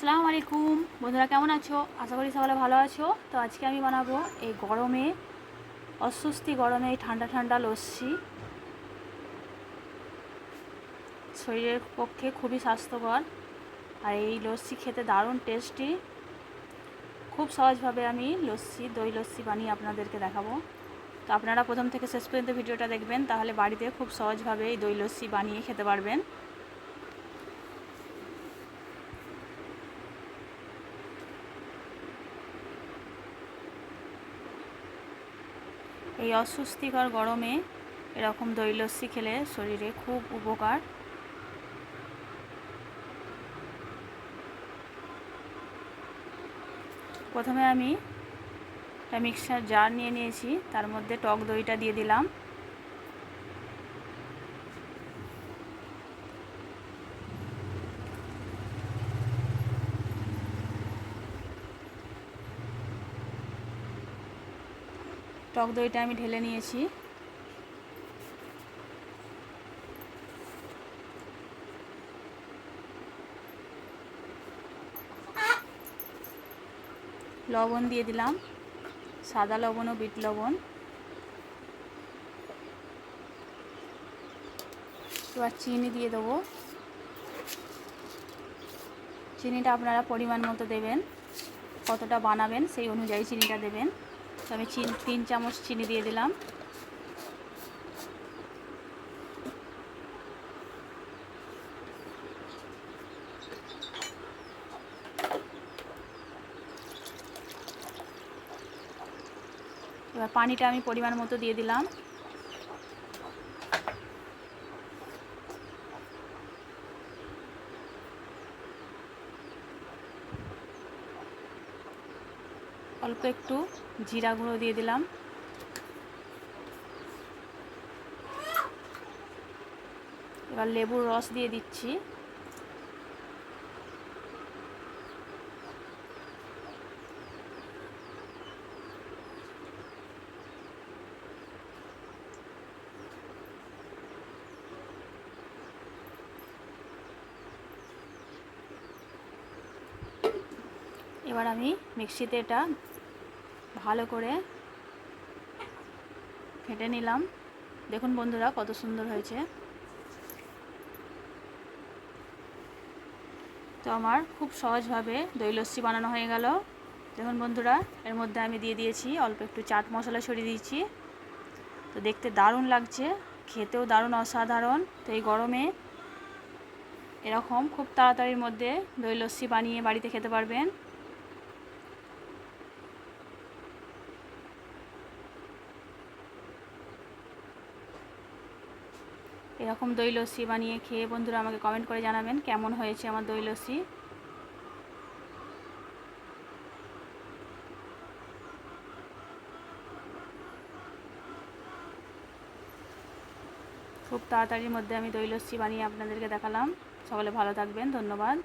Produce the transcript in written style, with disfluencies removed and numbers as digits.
আসসালামু আলাইকুম বন্ধুরা, কেমন আছো? আশা করি সবাই ভালো আছো। তো আজকে আমি বানাবো এই গরমে, অস্বস্তি গরমে এই ঠান্ডা ঠান্ডা লস্যি। শরীরের পক্ষে খুবই স্বাস্থ্যকর, আর এই লস্যি খেতে দারুণ টেস্টি। খুব সহজভাবে আমি দই লস্যি বানিয়ে আপনাদেরকে দেখাবো। তো আপনারা প্রথম থেকে শেষ পর্যন্ত ভিডিওটা দেখবেন, তাহলে বাড়িতে খুব সহজভাবে এই দই লস্যি বানিয়ে খেতে পারবেন। এই অস্বস্তিকর গরমে এরকম দই লস্যি খেলে শরীরে খুব উপকার। প্রথমে আমি একটা মিক্সার জার নিয়ে নিয়েছি, তার মধ্যে টক দইটা দিয়ে দিলাম। টক দইটা আমি ঢেলে নিয়েছি। লবণ দিয়ে দিলাম, সাদা লবণ ও বিট লবণ। এবার চিনি দিয়ে দেবো। চিনিটা আপনারা পরিমাণ মতো দেবেন, কতটা বানাবেন সেই অনুযায়ী চিনিটা দেবেন। তো আমি 3 চামচ চিনি দিয়ে দিলাম। এবার পানিটা আমি পরিমাণ মতো দিয়ে দিলাম। অল্প একটু জিরা গুঁড়ো দিয়ে দিলাম। এবার লেবুর রস দিয়ে দিচ্ছি। এবার আমি মিক্সিতে এটা ভালো করে ফেটে নিলাম। দেখুন বন্ধুরা, কত সুন্দর হয়েছে। তো আমার খুব সহজভাবে দই লস্যি বানানো হয়ে গেল। দেখুন বন্ধুরা, এর মধ্যে আমি দিয়ে দিয়েছি অল্প একটু চাট মশলা ছড়িয়ে দিয়েছি। তো দেখতে দারুণ লাগছে, খেতেও দারুণ অসাধারণ। তো এই গরমে এরকম খুব তাড়াতাড়ির মধ্যে দই লস্যি বানিয়ে বাড়িতে খেতে পারবেন। এরকম দই লস্যি বানিয়ে খেয়ে বন্ধুরা আমাকে কমেন্ট করে জানাবেন কেমন হয়েছে আমার দই লস্যি। খুব তাড়াতাড়ির মধ্যে আমি দই লস্যি বানিয়ে আপনাদেরকে দেখালাম। সকলে ভালো থাকবেন, ধন্যবাদ।